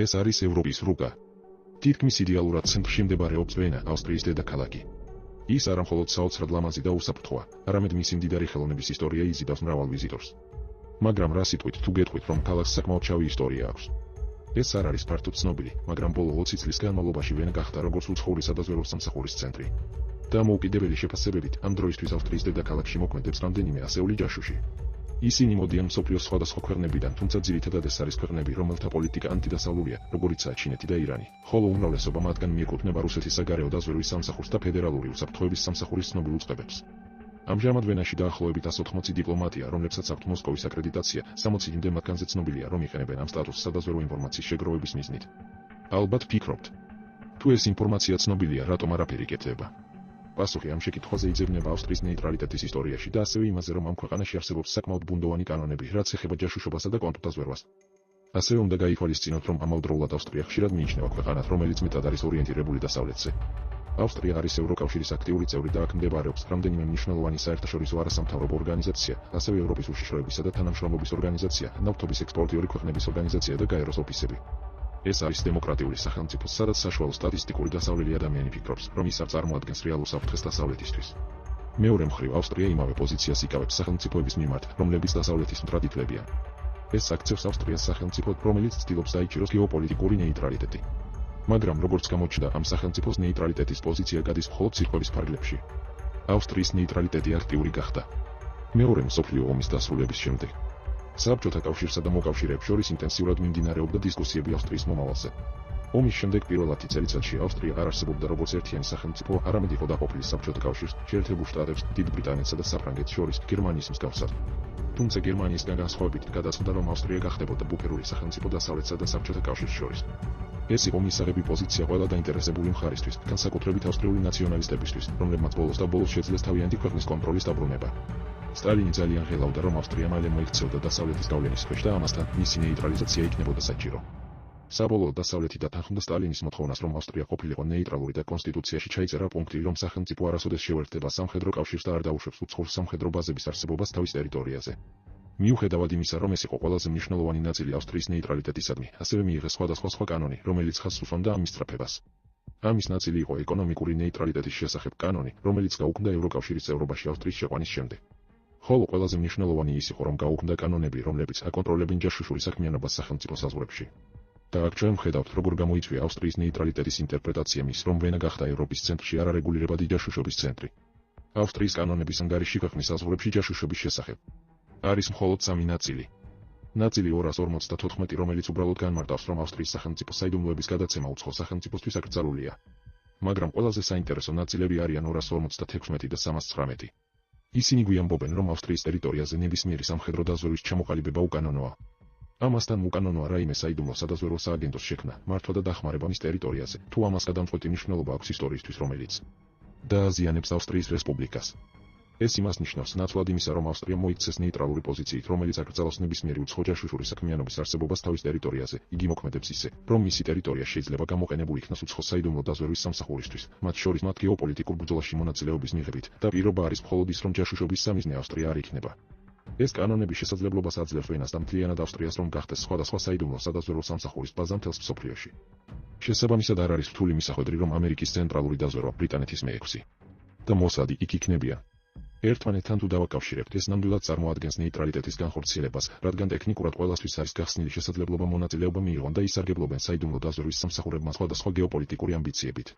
ეს არის ევროპის რუკა. თითქმის იდეალურად ცენტრში მდებარეობს ვენა, ავსტრიის დედაქალაქი. ის არა მხოლოდ საოცრად ლამაზი და უსაფრთხოა, არამედ მისი მდიდარი ხელოვნების ისტორია იზიდავს მრავალ ვიზიტორს. მაგრამ რა სიტყვით თუ გეტყვით, რომ ქალაქს საკმაოდ შავი ისტორია აქვს. ეს არ არის ფართოდ ცნობილი, მაგრამ ბოლო 20 წლის განმავლობაში ვენა გახდა როგორც უცხოურისა და ზვეროს სამსახურის ცენტრი. დამოუკიდებელი შეფასებებით, ამ დროისთვის ავსტრიის დედაქალაქში მოქმედებს რამდენიმე ასეული ჯაშუში. ისინი მოდიან მსოფლიოს სხვადასხვა ქვეყნებიდან, თუმცა ძირითადად ეს არის ქვეყნები, რომელთა პოლიტიკა ანტიდასავლურია, როგორიცაა ჩინეთი და ირანი, ხოლო უმრავლესობა მათგან მიეკუთვნება რუსეთის საგარეო და ზვერვის სამსახურს და ფედერალური უსაფრთხოების სამსახურის ცნობილ უწყებებს. ამჟამად ვენაში დაახლოებით 180 დიპლომატია, რომლებსაც აქვთ მოსკოვის აკრედიტაცია, 60-მდე მათგანზე ცნობილია, რომ იყენებენ ამ სტატუსს სადაზვერვო ინფორმაციის შეგროვების მიზნით. ალბათ ფიქრობთ, თუ ეს ინფორმაცია ცნობილია, რატომ არაფერი კეთდება? პასუხი ამ შეკითხვაზე იძებნება ავსტრიის ნეიტრალიტეტის ისტორიაში და ასევე იმაზე, რომ ამ ქვეყანაში არსებობს საკმაოდ ბუნდოვანი კანონები, რაც ეხება ჯაშუშობასა და კონტრდაზვერვას. ასევე უნდა გაითვალისწინოთ, რომ ამავდროულად ავსტრია ხშირად მიიჩნევა ქვეყანად, რომელიც მეტად არის ორიენტირებული დასავლეთზე. ავსტრია არის ევროკავშირის აქტიური წევრი და აქ მდებარეობს რამდენიმე მნიშვნელოვანი საერთაშორისო არასამთავრობო ორგანიზაცია, ასევე ევროპის უშიშროებისა და თანამშრომლობის ორგანიზაცია, ნავთობის ექსპორტიორი ქვეყნების ორგანიზაცია და გაეროს ოფისები. ეს არის დემოკრატიული სახელმწიფო, სადაც საშუალო სტატისტიკური დასავლელი ადამიანი ფიქრობს, რომ ის არ წარმოადგენს რეალურ საფრთხეს დასავლეთისთვის. მეორე მხრივ, ავსტრია იმავე პოზიციას იკავებს სახელმწიფოების მიმართ, რომლებიც დასავლეთის მტრად ითვლებიან. ეს აქცევს ავსტრიას სახელმწიფოდ, რომელიც ცდილობს დაიჭიროს გეოპოლიტიკური ნეიტრალიტეტი. მაგრამ როგორც გამოჩნდა, ამ სახელმწიფოს ნეიტრალიტეტის პოზიცია გადის მხოლოდ ცირკების ფარგლებში. ავსტრიის ნეიტრალიტეტი აქტიური გახდა მეორე მსოფლიო ომის დასრულების შემდეგ. საბჭოთა კავშირსა და მოკავშირეებს შორის ინტენსიურად მიმდინარეობდა დისკუსიები ავსტრიის მომავალზე. ომის შემდეგ პირველ 10 წელიწადში ავსტრია არ არსებობდა როგორც ერთიანი სახელმწიფო, არამედ იყო დაყოფილი საბჭოთა კავშირს, შეერთებულ შტატებს, დიდ ბრიტანეთსა და საფრანგეთს შორის, გერმანიის მსგავსად. თუმცა გერმანიისგან განსხვავებით გადაწყდა, რომ ავსტრია გახდებოდა ბუფერული სახელმწიფო დასავლეთსა და საბჭოთა კავშირის შორის. ეს იყო მისაღები პოზიცია ყველა დაინტერესებული მხარისთვის, განსაკუთრებით ავსტრიული ნაციონალისტებისთვის, რომლებმაც ბოლოს და ბოლოს შეძლეს თავიანთი ქვეყნის კონტროლის დაბრუნება. სტალინი ძალიან ღელავდა, რომ ავსტრია მალე მოიქცეოდა დასავლეთის გავლენის ქვეშ და ამასთან მისი ნეიტრალიზაცია იქნებოდა საჭირო. საბოლოოდ დასავლეთი დათანხმდა სტალინის მოთხოვნას, რომ ავსტრია ყოფილიყო ნეიტრალური და კონსტიტუციაში ჩაიწერა პუნქტი, რომ სახელმწიფო არასოდეს შეუერთდება სამხედრო კავშირს და არ დაუშვებს უცხოურ სამხედრო ბაზების არსებობას თავის ტერიტორიაზე. მიუხედავად იმისა, რომ ეს იყო ყველაზე მნიშვნელოვანი ნაწილი ავსტრიის ნეიტრალიტეტისადმი, ასევე მიიღეს სხვადასხვა სხვა კანონი, რომელიც ხაზს უსვამდა ამ მისწრაფებას. ამის ნაწილი იყო ეკონომიკური ნეიტრალიტეტის შესახებ კანონი, რომელიც გაუქმდა ევროკავშირის წევრობაში ავსტრიის შეყვანის შემდეგ. ხოლო ყველაზე მნიშვნელოვანი ის იყო, რომ გაუქმდა კანონები, რომლებიც აკონტროლებენ ჯაშუშური საქმიანობას სახელმწიფო საზღვრებში. და აქ ჩვენ ვხედავთ, როგორ გამოიწვია ავსტრიის ნეიტრალიტეტის ინტერპრეტაცია მის, რომ ვენა გახდა ევროპის ცენტრში არარეგულირებადი ჯაშუშობის ცენტრი. ავსტრიის კანონების ანგარიში ქვეყნის საზღვრებში ჯაშუშობის შესახებ არის მხოლოდ 3 ნაწილი. ნაწილი 254, რომელიც უბრალოდ განმარტავს, რომ ავსტრიის სახელმწიფო საიდუმლოების გადაცემა უცხო სახელმწიფოსთვის აკრძალულია. მაგრამ ყველაზე საინტერესო ნაწილები არიან 256 და 319. ისინი გვიამბობენ, რომ ავსტრიის ტერიტორიაზე ნებისმიერი სამხედრო დაზვერვის ჩამოყალიბება უკანონოა. ამასთან უკანონოა რაიმე საიდუმლო სადაზვერვო სააგენტოს შექმნა, მართვა და დახმარება მის ტერიტორიაზე, თუ ამას გადამწყვეტი მნიშვნელობა აქვს ისტორიისთვის, რომელიც დააზიანებს ავსტრიის რესპუბლიკას. ეს იმას ნიშნავს ნაცვლად იმისა, რომ ავსტრია მოიქცეს ნეიტრალური პოზიციით, რომელიც აკრძალავს ნებისმიერი უცხო ჯაშუშური საქმიანობის არსებობას თავის ტერიტორიაზე. იგი მოქმედებს ისე, რომ მისი ტერიტორია შეიძლება გამოყენებული იქნას უცხო საიდუმლო დაზვერვის სამსახურისთვის, მათ შორის მათ გეოპოლიტიკურ ბრძოლაში მონაწილეობის მიღებით, და პირობა არის მხოლოდ ის, რომ ჯაშუშობის სამიზნე ავსტრია არ იქნება. ეს კანონები შესაძლებლობას აძლევს ვენას და მთლიანად ავსტრიას, რომ გახდეს სხვადასხვა საიდუმლო სადაზვერვო სამსახურის ბაზა მთელს მსოფლიოში. შესაბამისად არ არის რთული მისახვედრი, რომ ამერიკის ცენტრალური დაზვერვა, ბრიტანეთის მე-6 და მოსადი იქ იქნებიან. ერთმანეთთან თუ დავაკავშირებთ, ეს ნამდვილად წარმოადგენს ნეიტრალიტეტის განხორციელებას, რადგან ტექნიკურად ყველასთვის არის გახსნილი შესაძლებლობა მონაწილეობა მიიღონ და ისარგებლობენ საიდუმლო დაზვერვის სამსახურებმა სხვადასხვა გეოპოლიტიკური ამბიციებით.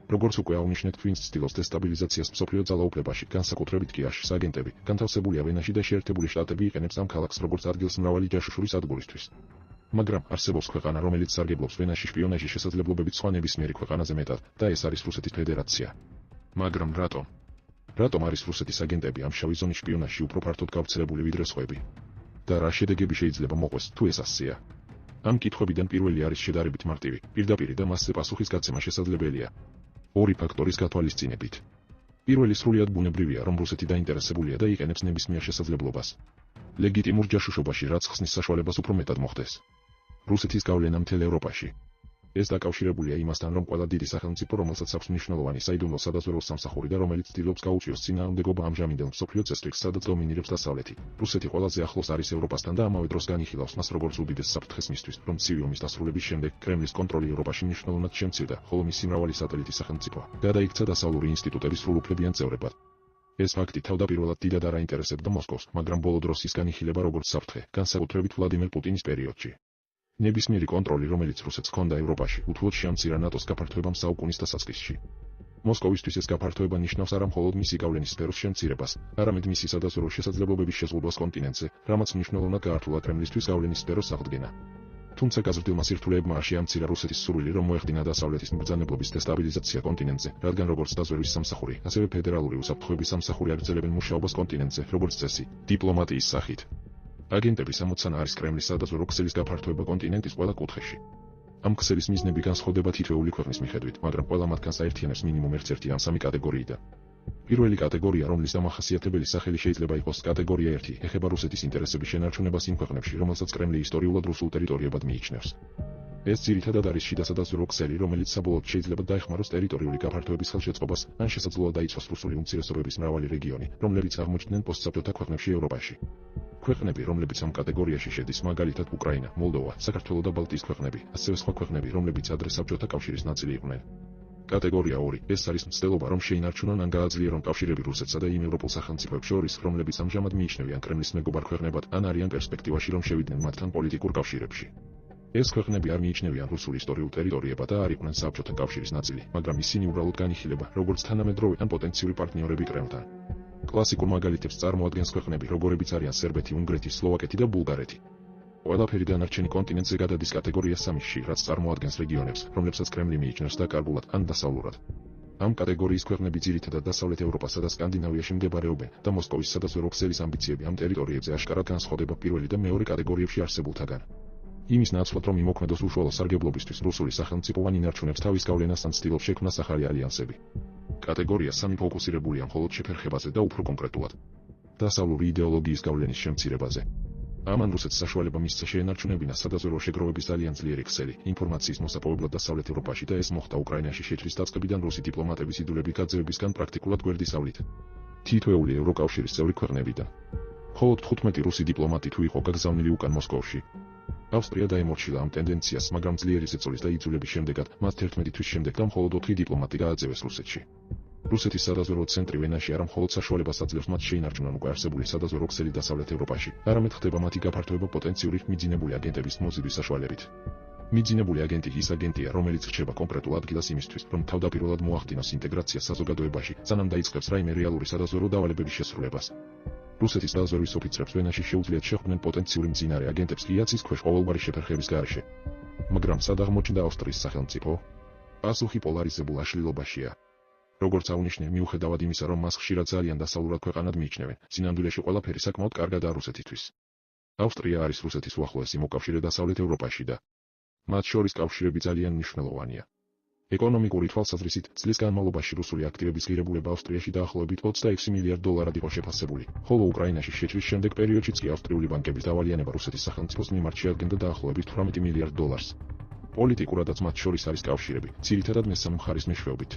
როგორც უკვე აღნიშნეთ, ვინც ცდილობს დესტაბილიზაციას მსოფლიო ძალაუფლებაში, განსაკუთრებით კი აშშ-ის აგენტები, განთავსებულია ვენაში და შეერთებული შტატები იყენებს ამ ქალაქს როგორც ადგილს მრავალი ჯაშუშური სადგურისთვის. მაგრამ არსებობს ქვეყანა, რომელიც სარგებლობს ვენაში შპიონაჟის შესაძლებლობებით სხვა ნებისმიერი ქვეყანაზე მეტად, და ეს არის რუსეთის ფედერაცია. მაგრამ რატომ? რატომ არის რუსეთის აგენტები ამ შავი ზონის შპიონაჟში უფრო ფართოდ გავრცელებული ვიდრე სხვები? და რა შედეგები შეიძლება მოყვეს, თუ ეს ასეა? ამ კითხვებიდან პირველი არის შედარებით მარტივი, პირდაპირი და მასზე პასუხის გაცემა შესაძლებელია ორი ფაქტორის გათვალისწინებით. პირველი სრულიად ბუნებრივია, რომ რუსეთი დაინტერესებულია და იყენებს ნებისმიერ შესაძლებლობას ლეგიტიმურ ჯაშუშობაში, რაც ხსნის საშუალებას უფრო მეტად მოხდეს. რუსეთის გავლენა მთელ ევროპაში ეს დაკავშირებულია იმასთან, რომ ყველა დიდი სახელმწიფო, რომელსაც აქვს მნიშვნელოვანი საიდუმლო სადაზვერვო სამსახური და რომელიც ცდილობს გაუწიოს წინააღმდეგობა ამჟამინდელ მსოფლიო წესრიგს, სადაც დომინირებს დასავლეთი. რუსეთი ყველაზე ახლოს არის ევროპასთან და ამავე დროს განიხილავს მას როგორც უდიდეს საფრთხეს მისთვის, რომ ცივი ომის დასრულების შემდეგ კრემლის კონტროლი ევროპაში მნიშვნელოვნად შემცირდა, ხოლო მისი მრავალი სატელიტი სახელმწიფო გადაიქცა დასავლური ინსტიტუტების სრულუფლებიან წევრებად. ეს ფაქტი თავდაპირველად დიდად არ აინტერესებდა მოსკოვს, მაგრამ ბოლო დროს ის განიხილება როგორც საფრთხე, განსაკუთრებით ვლადიმერ პუტინის პერიოდში. ნებისმიერი კონტროლი, რომელიც რუსეთს ჰქონდა ევროპაში, უთუოდ შეამცირა ნატოს გაფართოებამ საუკუნის დასაწყისში. მოსკოვისთვის ეს გაფართოება ნიშნავს არა მხოლოდ მისი გავლენის სფეროს შემცირებას, არამედ მისი სადაზვერვო შესაძლებლობების შეზღუდვას კონტინენტზე, რამაც მნიშვნელოვნად გაართულა კრემლისთვის გავლენის სფეროს აღდგენა. თუმცა გაზრდილმა სირთულეებმა არ შეამცირა რუსეთის სურვილი, რომ მოეხდინა დასავლეთის მბრძანებლობის დესტაბილიზაცია კონტინენტზე, რადგან როგორც დაზვერვის სამსახური, ასევე ფედერალური უსაფრთხოების სამსახური აგრძელებენ მუშაობას კონტინენტზე, როგორც წესი, დიპლომატიის სახით. აგენტების ამოცანა არის კრემლის სადაზვერვო ქსელის გაფართოება კონტინენტის ყველა კუთხეში. ამ ქსელის მიზნები განსხვავდება თითოეული ქვეყნის მიხედვით, მაგრამ ყველა მათგანს აერთიანებს მინიმუმ ერთ-ერთი ან სამი კატეგორიიდან. პირველი კატეგორია, რომლის დამახასიათებელი სახელი შეიძლება იყოს კატეგორია 1, ეხება რუსეთის ინტერესების შენარჩუნებას იმ ქვეყნებში, რომელსაც კრემლი ისტორიულად რუსულ ტერიტორიებად მიიჩნევს. ეს ძირითადად არის შიდა სადაზვერვო ქსელი, რომელიც საბოლოოდ შეიძლება დაეხმაროს ტერიტორიული გაფართოების ხელშეწყობას, ან შესაძლოა დაიცვას რუსული უმცირესობების მრავალი რეგიონი, რომლებიც აღმოჩნდნენ პოსტსაბჭოთა ქვეყნებში ევროპაში. ქვეყნები, რომლებიც ამ კატეგორიაში შედის, მაგალითად უკრაინა, მოლდოვა, საქართველო და ბალტიის ქვეყნები, ასევე სხვა ქვეყნები, რომლებიც ადრე საბჭოთა კავშირის ნაწილი იყვნენ. კატეგორია 2. ეს არის მცდელობა, რომ შეინარჩუნონ ან გააძლიერონ კავშირები რუსეთსა და იმ ევროპულ სახელმწიფოებს შორის, რომლებიც ამჟამად მიიჩნევიან კრემლის მეგობარ ქვეყნებად, ან არიან პერსპექტივაში, რომ შევიდნენ მათთან პოლიტიკურ კავშირებში. ეს ქვეყნები არ მიიჩნევიან რუსულ ისტორიულ ტერიტორიებად და არ იყვნენ საბჭოთა კავშირის ნაწილი, მაგრამ ისინი უბრალოდ განიხილება, როგორც თანამედროვე ან პოტენციური პარტნიორები კრემლთან. კლასიკურ მაგალითებს წარმოადგენს ქვეყნები, როგორებიც არიან სერბეთი, უნგრეთი, სლოვაკეთი და ბულგარეთი. ყველაფერი დანარჩენი კონტინენტზე გადადის კატეგორია 3-ში, რაც წარმოადგენს რეგიონებს, რომლებსაც კრემლი მიიჩნევს დაკარგულად ან დასავლურად. ამ კატეგორიის ქვეყნები ძირითადად დასავლეთ ევროპასა და სკანდინავიაში მდებარეობენ და მოსკოვის სადაზვერვო ქსელის ამბიციები ამ ტერიტორიებზე აშკარად განსხვავდება პირველი და მეორე კატეგორიებში არსებულთაგან. იმის ნაცვლად, რომ იმოქმედოს უშუალო სარგებლობისთვის, რუსული სახელმწიფო ინარჩუნებს თავის გავლენას ან ცდილობს შექმნას ახალი ალიანსები. კატეგორია 3 ფოკუსირებულია მხოლოდ შეფერხებაზე და უფრო კონკრეტულად დასავლური იდეოლოგიის გავლენის შემცირებაზე. ამან რუსეთს საშუალება მისცა შეენარჩუნებინა სადაზვერვო შეგროვების ძალიან ძლიერი ქსელი, ინფორმაციის მოსაპოვებლად დასავლეთ ევროპაში და ეს მოხდა უკრაინაში შეჭრის დაწყებიდან რუსი დიპლომატების იდულების გაძევებისგან პრაქტიკულად გვერდისავლით. თითოეული ევროკავშირის წევრი ქვეყნებიდან. მხოლოდ 15 რუსი დიპლომატი თუ იყო გაგზავნილი უკან მოსკოვში. ავსტრია დაემორჩილა ამ ტენდენციას, მაგრამ ძლიერი ზეწოლის და იძულების შემდეგად, მათ 11 თვის შემდეგ და მხოლოდ 4 დიპლომატი გააძევეს რუსეთში. რუსეთის სადაზვერვო ცენტრი ვენაში არა მხოლოდ საშუალებას აძლევს მათ შეინარჩუნონ უკვე არსებული სადაზვერვო ქსელი დასავლეთ ევროპაში, არამედ ხდება მათი გაფართოება პოტენციური მიძინებული აგენტების მოზიდვის საშუალებით. მიძინებული აგენტი ის აგენტია, რომელიც რჩება კონკრეტულ ადგილას იმისთვის, რომ თავდაპირველად მოახდინოს ინტეგრაცია საზოგადოებაში, სანამ დაიწყებს რაიმე რეალური სადაზვერვო დავალებების შესრულებას. რუსეთის დაზვერვის ოფიცრებს ვენაში შეუძლიათ შეხვდნენ პოტენციური მძინარე აგენტებს იაცის ქვეშ ყოველგვარი შეფერხების გარეშე. მაგრამ სად აღმოჩნდა ავსტრიის სახელმწიფო? პასუხი პოლარიზებულ აშლილობაშია. როგორც აღნიშნე, მიუხედავად იმისა, რომ მას ხშირად ძალიან დასავლურად ქვეყანად მიიჩნევენ, სინამდვილეში ყველაფერი საკმაოდ კარგადაა რუსეთისთვის. ავსტრია არის რუსეთის უახლოესი მოკავშირე დასავლეთ ევროპაში და მათ შორის კავშირები ძალიან მნიშვნელოვანია. ეკონომიკური თვალსაზრისით, წლის განმავლობაში რუსული აქტივების ღირებულება ავსტრიაში დაახლოებით 26 მილიარდ დოლარად იყო შეფასებული, ხოლო უკრაინაში შეჭრის შემდეგ პერიოდშიც კი ავსტრიული ბანკების დავალიანება რუსეთის სახელმწიფოს მიმართ შეადგენდა დაახლოებით 18 მილიარდ დოლარს. პოლიტიკურადაც მათ შორის არის კავშირები, ძირითადად მესამე მხარის მეშვეობით.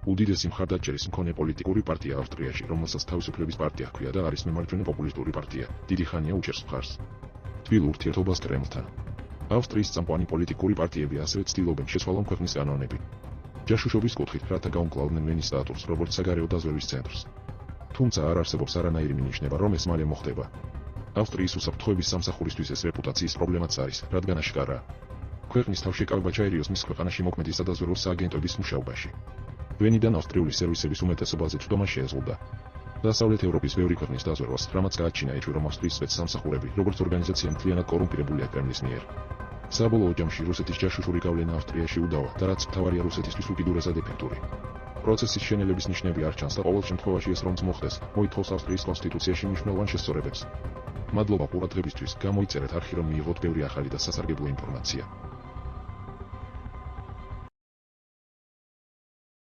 უდიდესი მხარდაჭერის მქონე პოლიტიკური პარტია ავსტრიაში, რომელსაც თავისუფლების პარტია ჰქვია და არის მემარჯვენე პოპულისტური პარტია, დიდი ხანია უჭერს მხარს თბილ ურთიერთობას კრემლთან. ავსტრიის წამყვანი პოლიტიკური პარტიები ასევე ცდილობენ შეცვალონ ქვეყნის კანონები ჯაშუშობის კუთხით, რათა გაუმკლავდნენ ვენის სტატუსს, როგორც საგარეო დაზვერვის ცენტრს. თუმცა არ არსებობს არანაირი მინიშნება, რომ ეს მალე მოხდება. ავსტრიის უსაფრთხოების სამსახურისთვის ეს რეპუტაციის პრობლემაც არის, რადგან აშკარაა. ქვეყნის თავშეკავება ჩაერიოს მის ქვეყანაში მოქმედი სადაზვერვო სააგენტოების მუშაობაში. ვენიდან ავსტრიული სერვისების უმეტესობაზე წვდომა შეეზღუდა. დასავლეთ ევროპის ბევრი ქვეყნის დაზვერვას, რამაც გააჩინა ეჭვი, რომ ავსტრიის სპეცსამსახურები, როგორც ორგანიზაცია მთლიანად კორუმპირებულია კრემლის მიერ. საბოლოო ჯამში რუსეთის ჯაშუშური გავლენა ავსტრიაში უდავა და რაც მთავარია რუსეთისთვის უკიდურესად ეფექტური. პროცესის შენელების ნიშნები არ ჩანს და ყოველ შემთხვევაში ეს რომც მოხდეს, მოითხოვს ავსტრიის კონსტიტუციაში მნიშვნელოვან შესწორებებს. მადლობა ყურადღებისთვის, გამოიწერეთ არხი, რომ მიიღოთ ბევრი ახალი და სასარგებლო ინფორმაცია.